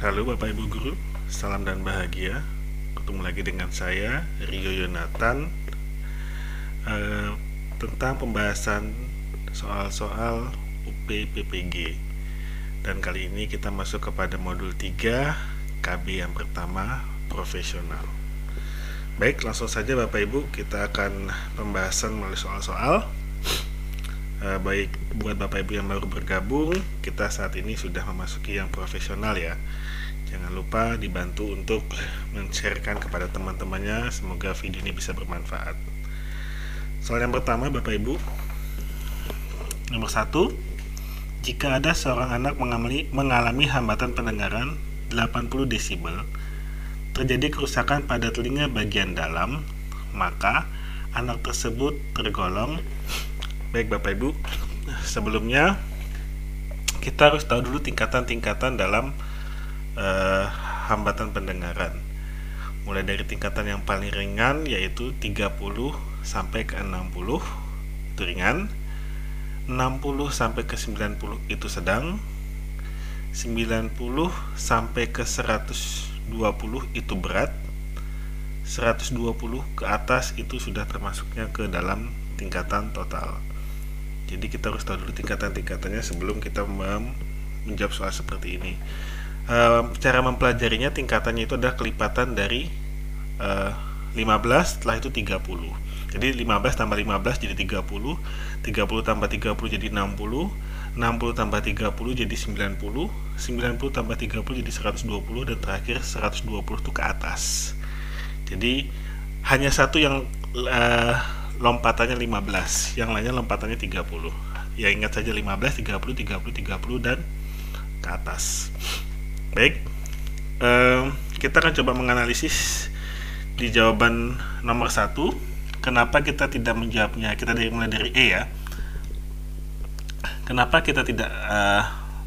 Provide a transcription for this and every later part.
Halo Bapak Ibu Guru, salam dan bahagia. Ketemu lagi dengan saya, Rio Yonatan, eh, tentang pembahasan soal-soal UP PPG. Dan kali ini kita masuk kepada modul 3 KB yang pertama, profesional. Baik, langsung saja Bapak Ibu, kita akan pembahasan melalui soal-soal. Baik buat Bapak Ibu yang baru bergabung, kita saat ini sudah memasuki yang profesional ya. Jangan lupa dibantu untuk men-sharekan kepada teman-temannya. Semoga video ini bisa bermanfaat. Soal yang pertama Bapak Ibu, nomor 1, jika ada seorang anak mengalami hambatan pendengaran 80 desibel, terjadi kerusakan pada telinga bagian dalam, maka anak tersebut tergolong. Baik Bapak Ibu, sebelumnya kita harus tahu dulu tingkatan-tingkatan dalam hambatan pendengaran. Mulai dari tingkatan yang paling ringan yaitu 30 sampai ke 60 itu ringan, 60 sampai ke 90 itu sedang, 90 sampai ke 120 itu berat, 120 ke atas itu sudah termasuknya ke dalam tingkatan total. Jadi kita harus tahu dulu tingkatan-tingkatannya sebelum kita menjawab soal seperti ini. Cara mempelajarinya, tingkatannya itu adalah kelipatan dari 15, setelah itu 30. Jadi 15 tambah 15 jadi 30, 30 tambah 30 jadi 60, 60 tambah 30 jadi 90, 90 tambah 30 jadi 120, dan terakhir 120 itu ke atas. Jadi hanya satu yang lompatannya 15, yang lainnya lompatannya 30. Ya ingat saja 15, 30, 30, 30 dan ke atas. Baik, kita akan coba menganalisis di jawaban nomor 1. Kenapa kita tidak menjawabnya? Kita mulai dari E ya. Kenapa kita tidak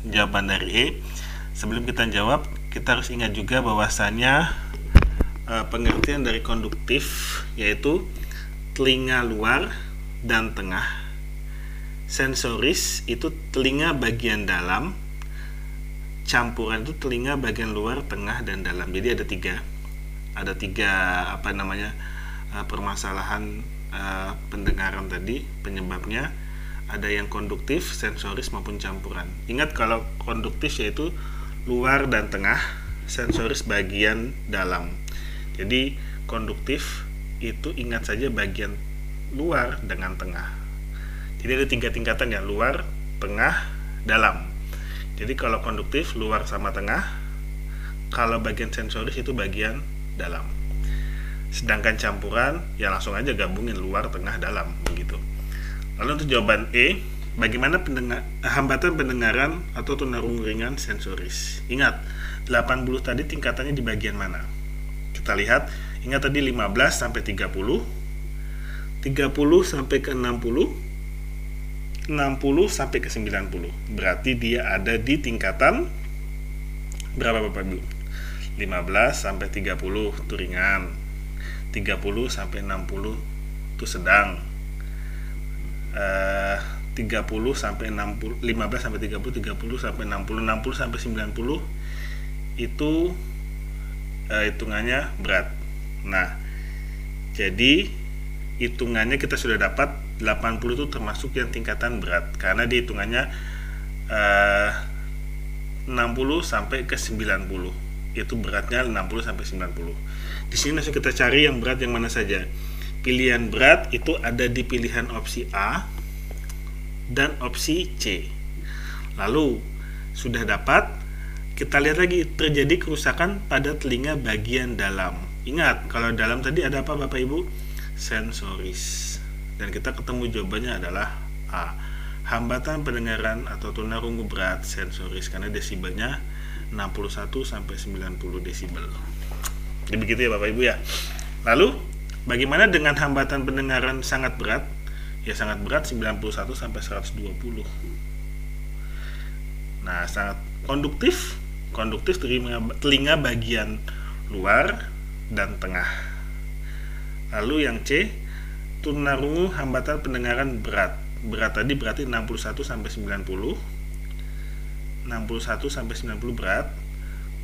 jawaban dari E? Sebelum kita jawab, kita harus ingat juga bahwasannya pengertian dari konduktif yaitu telinga luar dan tengah. Sensoris itu telinga bagian dalam, campuran itu telinga bagian luar, tengah, dan dalam. Jadi ada tiga permasalahan pendengaran tadi, penyebabnya. Ada yang konduktif, sensoris, maupun campuran. Ingat, kalau konduktif yaitu luar dan tengah, sensoris bagian dalam. Jadi konduktif itu ingat saja bagian luar dengan tengah. Jadi ada 3 tingkatan ya, luar, tengah, dalam. Jadi kalau konduktif luar sama tengah, kalau bagian sensoris itu bagian dalam. Sedangkan campuran ya langsung aja gabungin luar, tengah, dalam begitu. Lalu untuk jawaban E, bagaimana hambatan pendengaran atau tunarungu ringan sensoris? Ingat, 80 tadi tingkatannya di bagian mana? Kita lihat, ingat tadi 15 sampai 30, 30 sampai ke 60, 60 sampai ke 90. Berarti dia ada di tingkatan berapa Bapak Ibu? 15 sampai 30 itu ringan, 30 sampai 60 itu sedang, 30 sampai 60, 15 sampai 30, 30 sampai 60, 60 sampai 90 itu hitungannya berat. Nah, jadi hitungannya kita sudah dapat 80 itu termasuk yang tingkatan berat karena dihitungannya 60 sampai ke 90. Itu beratnya 60 sampai 90. Di sini langsung kita cari yang berat yang mana saja. Pilihan berat itu ada di pilihan opsi A dan opsi C. Lalu sudah dapat, kita lihat lagi, terjadi kerusakan pada telinga bagian dalam. Ingat, kalau dalam tadi ada apa Bapak Ibu? Sensoris. Dan kita ketemu jawabannya adalah A. Hambatan pendengaran atau tunarungu berat sensoris karena desibelnya 61 sampai 90 desibel. Jadi begitu ya Bapak Ibu ya. Lalu bagaimana dengan hambatan pendengaran sangat berat? Ya sangat berat 91 sampai 120. Nah, sangat konduktif telinga bagian luar dan tengah. Lalu yang C, tunarungu hambatan pendengaran berat. Berat tadi berarti 61 sampai 90. 61 sampai 90 berat.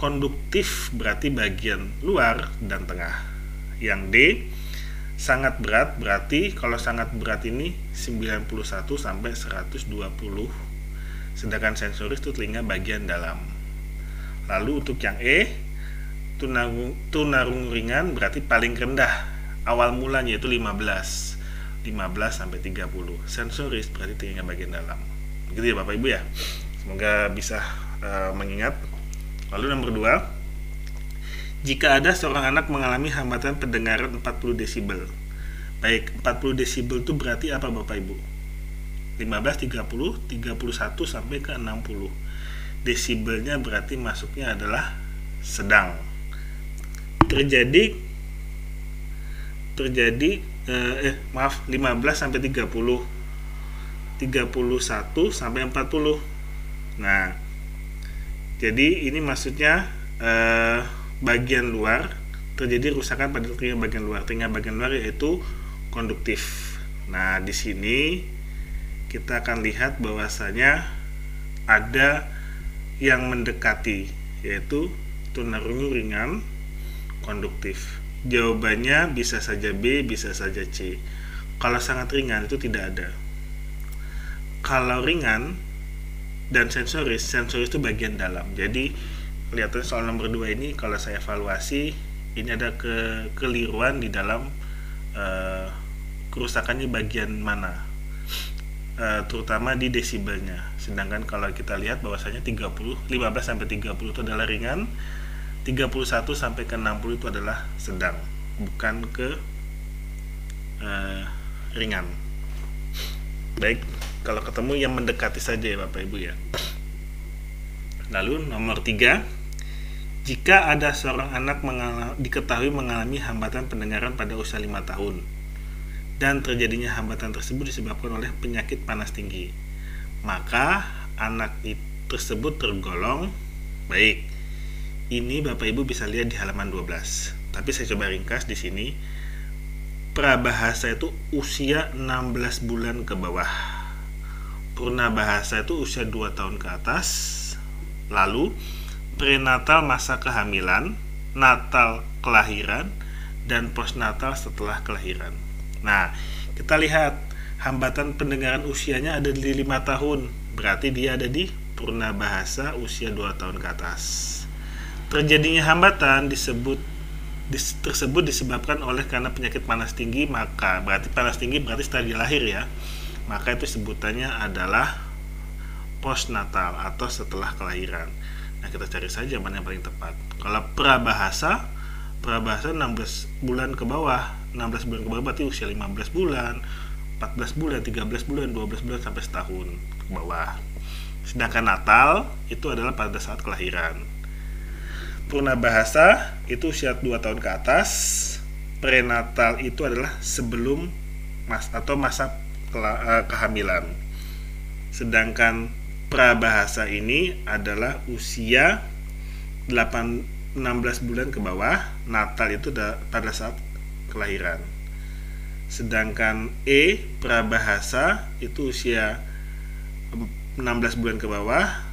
konduktif berarti bagian luar dan tengah. Yang D, sangat berat berarti kalau sangat berat ini 91 sampai 120. Sedangkan sensoris itu telinga bagian dalam. Lalu untuk yang E, tunarungu ringan berarti paling rendah. Awal mulanya itu 15 sampai 30. Sensoris berarti telinga bagian dalam. Begitu ya Bapak Ibu ya. Semoga bisa mengingat. Lalu nomor 2, jika ada seorang anak mengalami hambatan pendengaran 40 desibel. Baik, 40 desibel itu berarti apa Bapak Ibu? 15, 30, 31 sampai ke 60. Desibelnya berarti masuknya adalah sedang. Terjadi 15 sampai 30. 31 sampai 40. Nah, jadi ini maksudnya bagian luar terjadi rusakan pada telinga bagian luar. Telinga bagian luar yaitu konduktif. Nah, di sini kita akan lihat bahwasanya ada yang mendekati, yaitu tunarungu ringan konduktif. Jawabannya bisa saja B, bisa saja C. Kalau sangat ringan itu tidak ada. Kalau ringan dan sensoris itu bagian dalam. Jadi kelihatan soal nomor 2 ini kalau saya evaluasi, ini ada kekeliruan di dalam kerusakannya bagian mana, terutama di desibelnya. Sedangkan kalau kita lihat bahwasanya 15 sampai 30 itu adalah ringan, 31 sampai ke 60 itu adalah sedang, bukan ke ringan. Baik, kalau ketemu yang mendekati saja ya Bapak Ibu ya. Lalu nomor 3, jika ada seorang anak diketahui mengalami hambatan pendengaran pada usia 5 tahun dan terjadinya hambatan tersebut disebabkan oleh penyakit panas tinggi, maka anak tersebut tergolong baik. Ini Bapak Ibu bisa lihat di halaman 12. Tapi saya coba ringkas di sini. Prabahasa itu usia 16 bulan ke bawah. Purnabahasa itu usia 2 tahun ke atas. Lalu prenatal masa kehamilan, natal kelahiran, dan postnatal setelah kelahiran. Nah, kita lihat hambatan pendengaran usianya ada di 5 tahun. Berarti dia ada di purnabahasa usia 2 tahun ke atas. Terjadinya hambatan tersebut disebabkan oleh karena penyakit panas tinggi, maka berarti panas tinggi berarti setelah dia lahir ya. Maka itu sebutannya adalah postnatal atau setelah kelahiran. Nah, kita cari saja mana yang paling tepat. Kalau prabahasa 16 bulan ke bawah. 16 bulan ke bawah berarti usia 15 bulan, 14 bulan, 13 bulan, 12 bulan sampai setahun ke bawah. Sedangkan natal itu adalah pada saat kelahiran. Purnabahasa itu usia 2 tahun ke atas. Prenatal itu adalah sebelum masa kehamilan. Sedangkan prabahasa ini adalah usia 16 bulan ke bawah. Natal itu pada saat kelahiran. Sedangkan prabahasa itu usia 16 bulan ke bawah.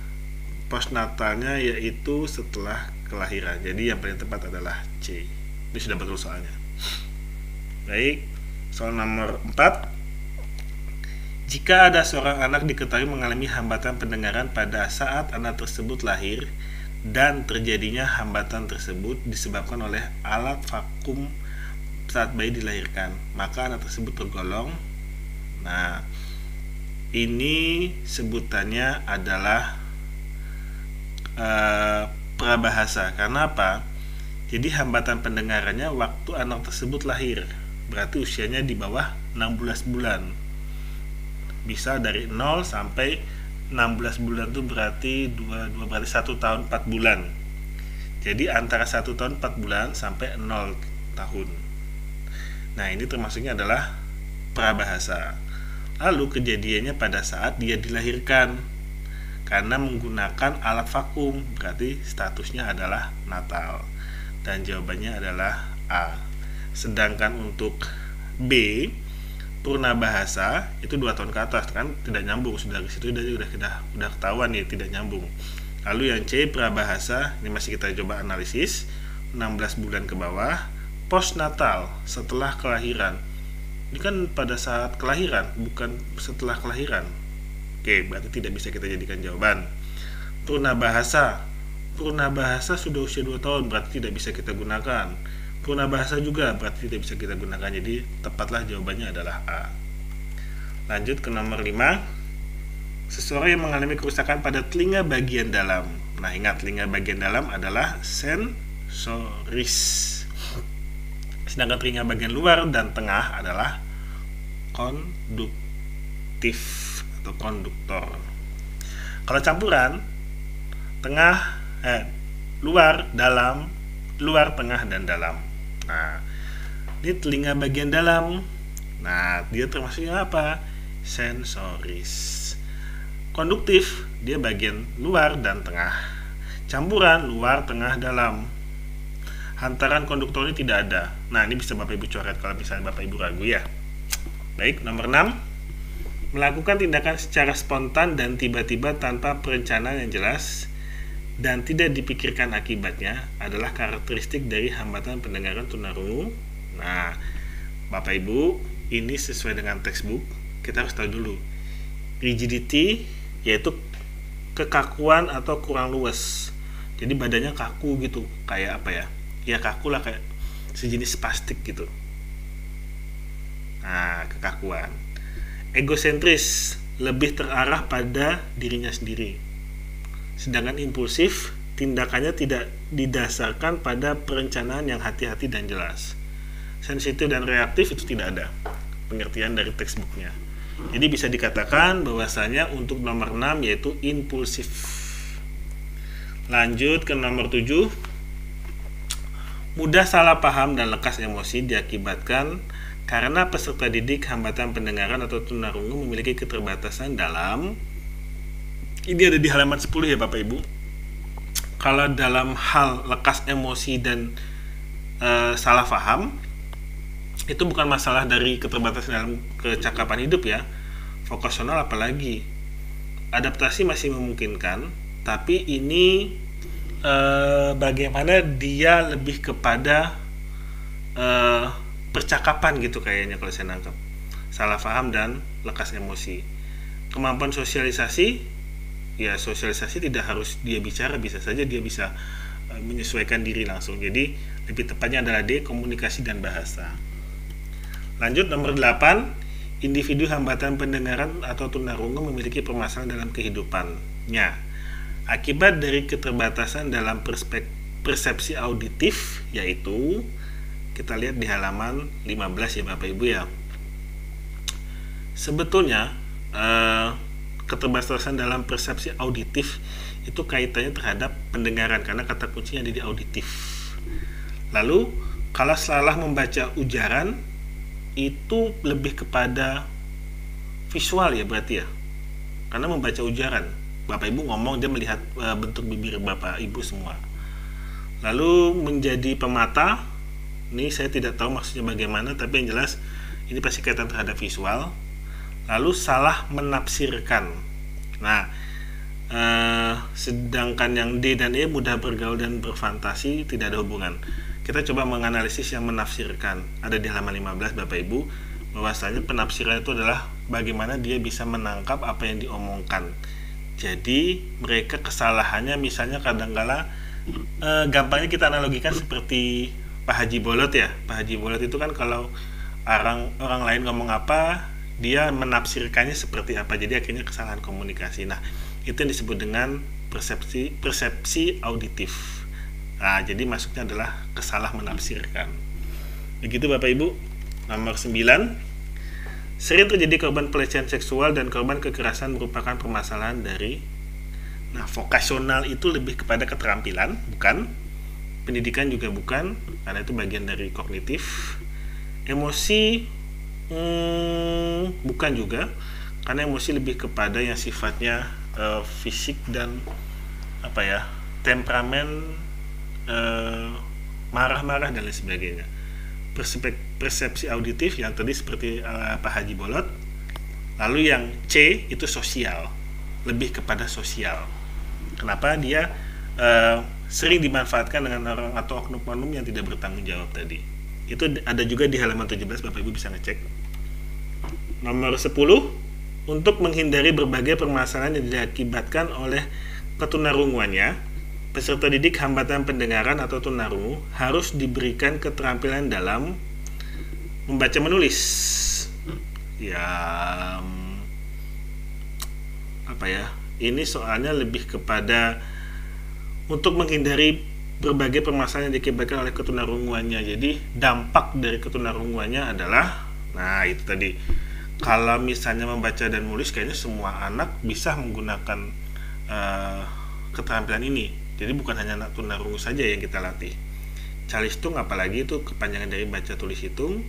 Postnatalnya yaitu setelah kelahiran. Jadi yang paling tepat adalah C. Ini sudah betul soalnya. Baik, soal nomor 4. Jika ada seorang anak diketahui mengalami hambatan pendengaran pada saat anak tersebut lahir dan terjadinya hambatan tersebut disebabkan oleh alat vakum saat bayi dilahirkan, maka anak tersebut tergolong. Nah, ini sebutannya adalah prabahasa. Karena apa? Jadi hambatan pendengarannya waktu anak tersebut lahir, berarti usianya di bawah 16 bulan. Bisa dari 0 sampai 16 bulan itu berarti 1 tahun 4 bulan. Jadi antara 1 tahun 4 bulan sampai 0 tahun. Nah, ini termasuknya adalah prabahasa. Lalu kejadiannya pada saat dia dilahirkan karena menggunakan alat vakum, berarti statusnya adalah natal. Dan jawabannya adalah A. Sedangkan untuk B, purnabahasa itu 2 tahun ke atas, kan tidak nyambung. Sudah ke situ udah ketahuan ya tidak nyambung. Lalu yang C, prabahasa, ini masih kita coba analisis, 16 bulan ke bawah. Postnatal, setelah kelahiran. Ini kan pada saat kelahiran, bukan setelah kelahiran. Oke, berarti tidak bisa kita jadikan jawaban. Purnabahasa, purnabahasa sudah usia 2 tahun, berarti tidak bisa kita gunakan. Purnabahasa juga berarti tidak bisa kita gunakan, jadi tepatlah jawabannya adalah A. Lanjut ke nomor 5. Seseorang yang mengalami kerusakan pada telinga bagian dalam. Nah, ingat, telinga bagian dalam adalah sensoris. Sedangkan telinga bagian luar dan tengah adalah konduktif atau konduktor. Kalau campuran, luar, dalam, luar, tengah, dan dalam. Nah, ini telinga bagian dalam. Nah, dia termasuknya apa? Sensoris. Konduktif, dia bagian luar dan tengah. Campuran, luar, tengah, dalam. Hantaran konduktor ini tidak ada. Nah, ini bisa Bapak Ibu coret kalau misalnya Bapak Ibu ragu ya. Baik, nomor 6. Melakukan tindakan secara spontan dan tiba-tiba tanpa perencanaan yang jelas dan tidak dipikirkan akibatnya adalah karakteristik dari hambatan pendengaran tunarungu. Nah, Bapak Ibu, ini sesuai dengan textbook. Kita harus tahu dulu. Rigidity yaitu kekakuan atau kurang luas. Jadi badannya kaku gitu, kayak apa ya? Ya kaku lah, kayak sejenis plastik gitu. Nah, kekakuan. Egosentris, lebih terarah pada dirinya sendiri. Sedangkan impulsif, tindakannya tidak didasarkan pada perencanaan yang hati-hati dan jelas. Sensitif dan reaktif itu tidak ada pengertian dari textbooknya. Jadi bisa dikatakan bahwasanya untuk nomor 6 yaitu impulsif. Lanjut ke nomor 7. Mudah salah paham dan lekas emosi diakibatkan karena peserta didik hambatan pendengaran atau tunarungu memiliki keterbatasan dalam, ini ada di halaman 10 ya Bapak Ibu. Kalau dalam hal lekas emosi dan salah paham, itu bukan masalah dari keterbatasan dalam kecakapan hidup ya. Vokasional apalagi. Adaptasi masih memungkinkan, tapi ini bagaimana dia lebih kepada percakapan gitu kayaknya kalau saya nangkep. Salah paham dan lekas emosi. Kemampuan sosialisasi, ya sosialisasi tidak harus dia bicara, bisa saja dia bisa menyesuaikan diri langsung. Jadi lebih tepatnya adalah D, komunikasi dan bahasa. Lanjut nomor 8. Individu hambatan pendengaran atau tunarungu memiliki permasalahan dalam kehidupannya akibat dari keterbatasan dalam persepsi auditif, yaitu kita lihat di halaman 15 ya Bapak Ibu ya. Sebetulnya keterbatasan dalam persepsi auditif itu kaitannya terhadap pendengaran karena kata kuncinya ada di auditif. Lalu kalau salah membaca ujaran itu lebih kepada visual ya berarti ya, karena membaca ujaran Bapak Ibu ngomong, dia melihat bentuk bibir Bapak Ibu semua. Lalu menjadi pemata, ini saya tidak tahu maksudnya bagaimana, tapi yang jelas ini pasti kaitan terhadap visual. Lalu salah menafsirkan. Nah, sedangkan yang D dan E mudah bergaul dan berfantasi, tidak ada hubungan. Kita coba menganalisis yang menafsirkan. Ada di halaman 15 Bapak Ibu, bahwasanya penafsiran itu adalah bagaimana dia bisa menangkap apa yang diomongkan. Jadi mereka kesalahannya misalnya kadang-kala gampangnya kita analogikan seperti Pak Haji Bolot ya. Pak Haji Bolot itu kan kalau orang lain ngomong apa, dia menafsirkannya seperti apa. Jadi akhirnya kesalahan komunikasi. Nah, itu yang disebut dengan persepsi auditif. Nah, jadi masuknya adalah kesalah menafsirkan. Begitu Bapak Ibu. Nomor 9. Sering terjadi korban pelecehan seksual dan korban kekerasan merupakan permasalahan dari, nah, vokasional itu lebih kepada keterampilan, bukan. Pendidikan juga bukan, karena itu bagian dari kognitif. Emosi bukan juga, karena emosi lebih kepada yang sifatnya fisik dan apa ya, temperamen, marah-marah dan lain sebagainya. Persepsi auditif yang tadi seperti Pak Haji Bolot. Lalu yang C itu sosial, lebih kepada sosial. Kenapa dia sering dimanfaatkan dengan orang atau oknum-oknum yang tidak bertanggung jawab tadi. Itu ada juga di halaman 17, Bapak Ibu bisa ngecek. Nomor 10, untuk menghindari berbagai permasalahan yang diakibatkan oleh ketunarunguannya, peserta didik hambatan pendengaran atau tunarungu harus diberikan keterampilan dalam membaca menulis. Ya, apa ya? Ini soalnya lebih kepada untuk menghindari berbagai permasalahan yang diakibatkan oleh ketunarunguannya. Jadi dampak dari ketunarunguannya adalah, nah itu tadi, kalau misalnya membaca dan menulis, kayaknya semua anak bisa menggunakan keterampilan ini. Jadi bukan hanya anak tunarungu saja yang kita latih. Calistung apalagi itu kepanjangan dari baca tulis hitung.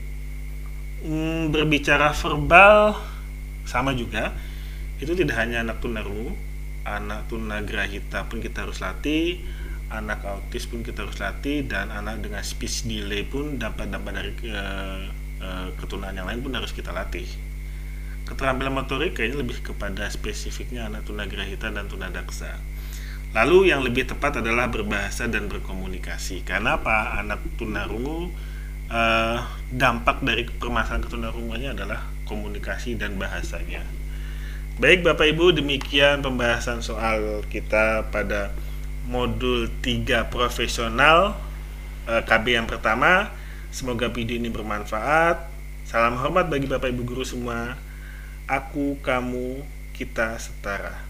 Berbicara verbal sama juga. Itu tidak hanya anak tunarungu, anak tunagrahita pun kita harus latih, anak autis pun kita harus latih, dan anak dengan speech delay pun dampak-dampak dari ketunaan yang lain pun harus kita latih. Keterampilan motorik kayaknya lebih kepada spesifiknya anak tunagrahita dan tunadaksa. Lalu yang lebih tepat adalah berbahasa dan berkomunikasi. Karena apa? Anak tunarungu, dampak dari permasalahan ketunarunguannya adalah komunikasi dan bahasanya. Baik Bapak Ibu, demikian pembahasan soal kita pada modul 3 profesional KB yang pertama. Semoga video ini bermanfaat. Salam hormat bagi Bapak Ibu guru semua. Aku, kamu, kita setara.